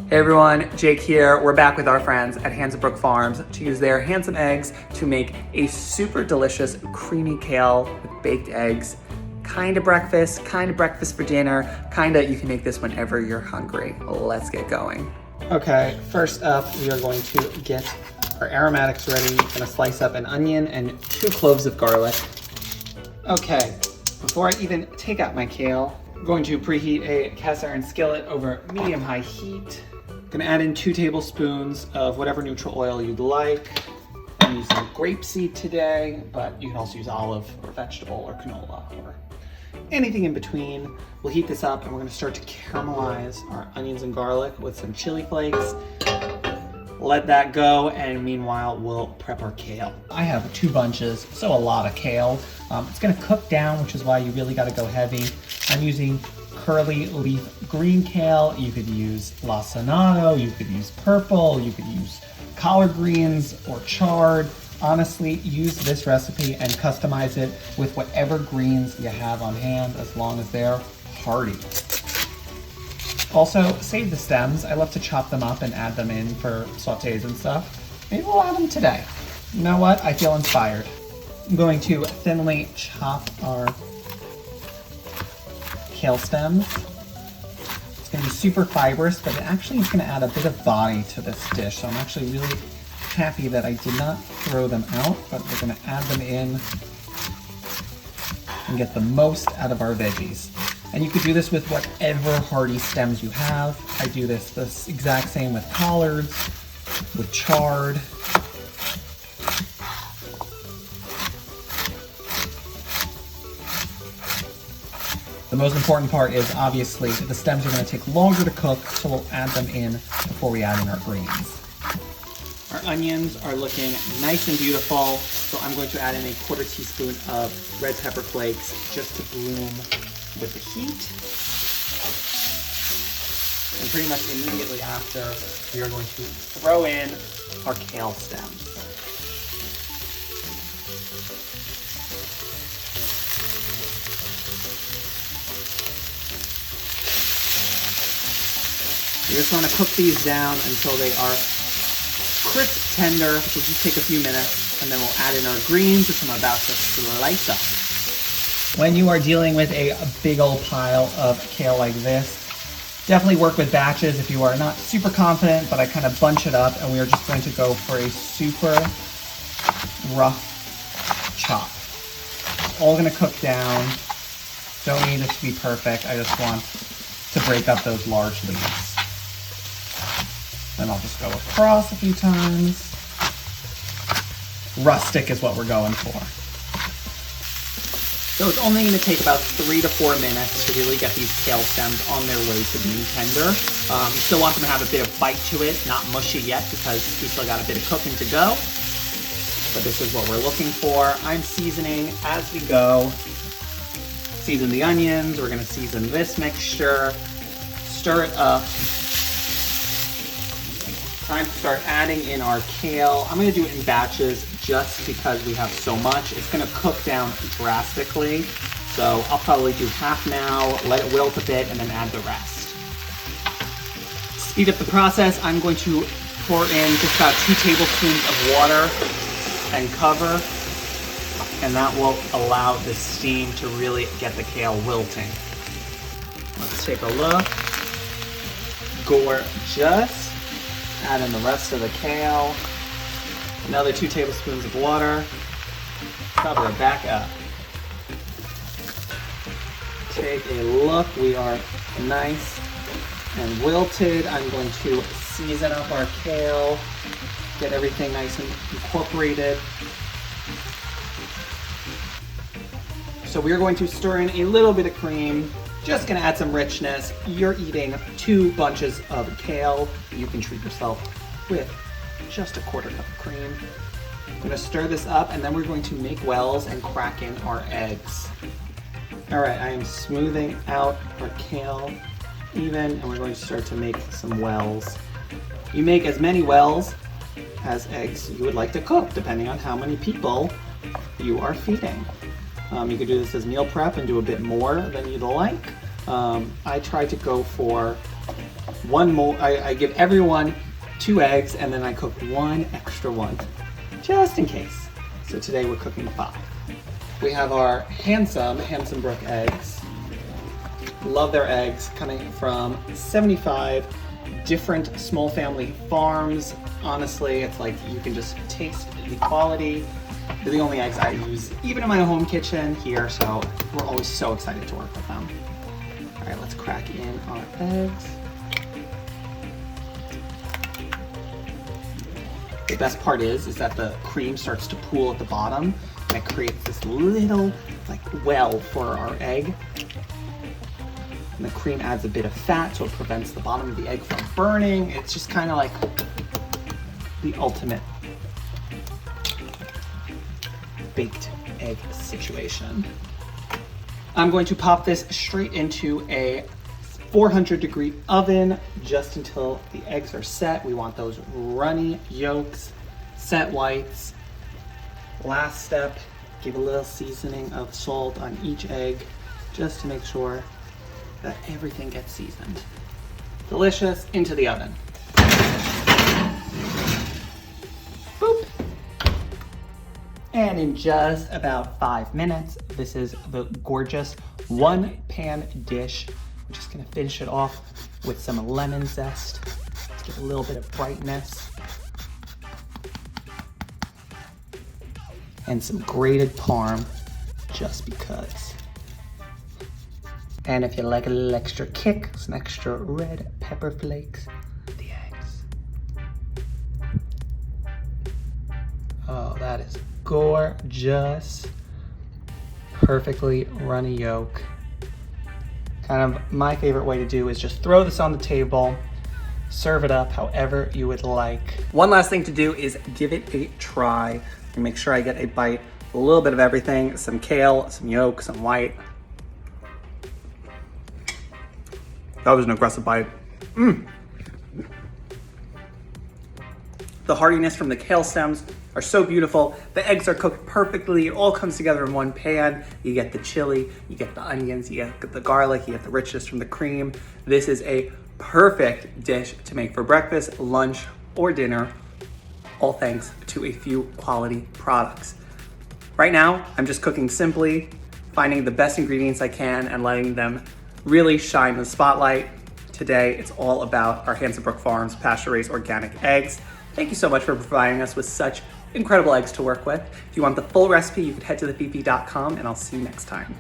Hey everyone, Jake here. We're back with our friends at Hands of Brook Farms to use their handsome eggs to make a super delicious creamy kale with baked eggs. Kind of breakfast for dinner, you can make this whenever you're hungry. Let's get going. Okay, first up, we are going to get our aromatics ready. I'm gonna slice up an onion and 2 cloves of garlic. Okay, before I even take out my kale, I'm going to preheat a cast iron skillet over medium-high heat. I'm gonna add in 2 tablespoons of whatever neutral oil you'd like. I'm using grapeseed today, but you can also use olive or vegetable or canola or anything in between. We'll heat this up and we're gonna start to caramelize our onions and garlic with some chili flakes. Let that go, and meanwhile, we'll prep our kale. I have 2 bunches, so a lot of kale. It's gonna cook down, which is why you really gotta go heavy. I'm using curly leaf green kale. You could use lacinato, you could use purple, you could use collard greens or chard. Honestly, use this recipe and customize it with whatever greens you have on hand, as long as they're hearty. Also, save the stems. I love to chop them up and add them in for sautés and stuff. Maybe we'll add them today. You know what? I feel inspired. I'm going to thinly chop our kale stems. It's going to be super fibrous, but it actually is going to add a bit of body to this dish. So I'm actually really happy that I did not throw them out, but we're going to add them in and get the most out of our veggies. And you could do this with whatever hearty stems you have. I do this exact same with collards, with chard. The most important part is obviously the stems are going to take longer to cook, so we'll add them in before we add in our greens. Our onions are looking nice and beautiful, so I'm going to add in a 1/4 teaspoon of red pepper flakes just to bloom with the heat. And pretty much immediately after, we are going to throw in our kale stems. You just want to cook these down until they are crisp tender, which will just take a few minutes, and then we'll add in our greens, which I'm about to slice up. When you are dealing with a big old pile of kale like this, definitely work with batches if you are not super confident, but I kind of bunch it up, and we are just going to go for a super rough chop. It's all going to cook down. Don't need it to be perfect. I just want to break up those large leaves. Then I'll just go across a few times. Rustic is what we're going for. So it's only going to take about 3 to 4 minutes to really get these kale stems on their way to being tender. You still want them to have a bit of bite to it, not mushy yet, because we still got a bit of cooking to go. But this is what we're looking for. I'm seasoning as we go. Season the onions. We're going to season this mixture. Stir it up. Time to start adding in our kale. I'm going to do it in batches just because we have so much. It's going to cook down drastically. So I'll probably do half now, let it wilt a bit, and then add the rest. Speed up the process. I'm going to pour in just about 2 tablespoons of water and cover. And that will allow the steam to really get the kale wilting. Let's take a look. Gorgeous. Add in the rest of the kale. Another 2 tablespoons of water. Cover it back up. Take a look. We are nice and wilted. I'm going to season up our kale. Get everything nice and incorporated. So we're going to stir in a little bit of cream. Just gonna add some richness. You're eating 2 bunches of kale. You can treat yourself with just a 1/4 cup of cream. I'm gonna stir this up, and then we're going to make wells and crack in our eggs. All right, I am smoothing out our kale even, and we're going to start to make some wells. You make as many wells as eggs you would like to cook, depending on how many people you are feeding. You could do this as meal prep and do a bit more than you'd like. I try to go for I give everyone 2 eggs, and then I cook 1 extra one, just in case. So today we're cooking 5. We have our handsome Brook eggs. Love their eggs, coming from 75 different small family farms. Honestly, it's like you can just taste the quality. They're the only eggs I use, even in my home kitchen here, so we're always so excited to work with them. All right, let's crack in our eggs. The best part is that the cream starts to pool at the bottom, and it creates this little like well for our egg. And the cream adds a bit of fat, so it prevents the bottom of the egg from burning. It's just kind of like the ultimate baked egg situation. I'm going to pop this straight into a 400-degree oven just until the eggs are set. We want those runny yolks, set whites. Last step, give a little seasoning of salt on each egg just to make sure that everything gets seasoned. Delicious, into the oven. Boop. And in just about 5 minutes, this is the gorgeous 1-pan dish. I'm just gonna finish it off with some lemon zest to give a little bit of brightness. And some grated parm, just because. And if you like a little extra kick, some extra red pepper flakes, the eggs. Oh, that is gorgeous. Perfectly runny yolk. Kind of my favorite way to do is just throw this on the table, serve it up however you would like. One last thing to do is give it a try and make sure I get a bite, a little bit of everything, some kale, some yolk, some white. That was an aggressive bite. The heartiness from the kale stems are so beautiful. The eggs are cooked perfectly. It all comes together in one pan. You get the chili, you get the onions, you get the garlic, you get the richness from the cream. This is a perfect dish to make for breakfast, lunch, or dinner, all thanks to a few quality products. Right now, I'm just cooking simply, finding the best ingredients I can and letting them really shine in the spotlight. Today, it's all about our Brook Farms pasture-raised organic eggs. Thank you so much for providing us with such incredible eggs to work with. If you want the full recipe, you can head to thefeedfeed.com, and I'll see you next time.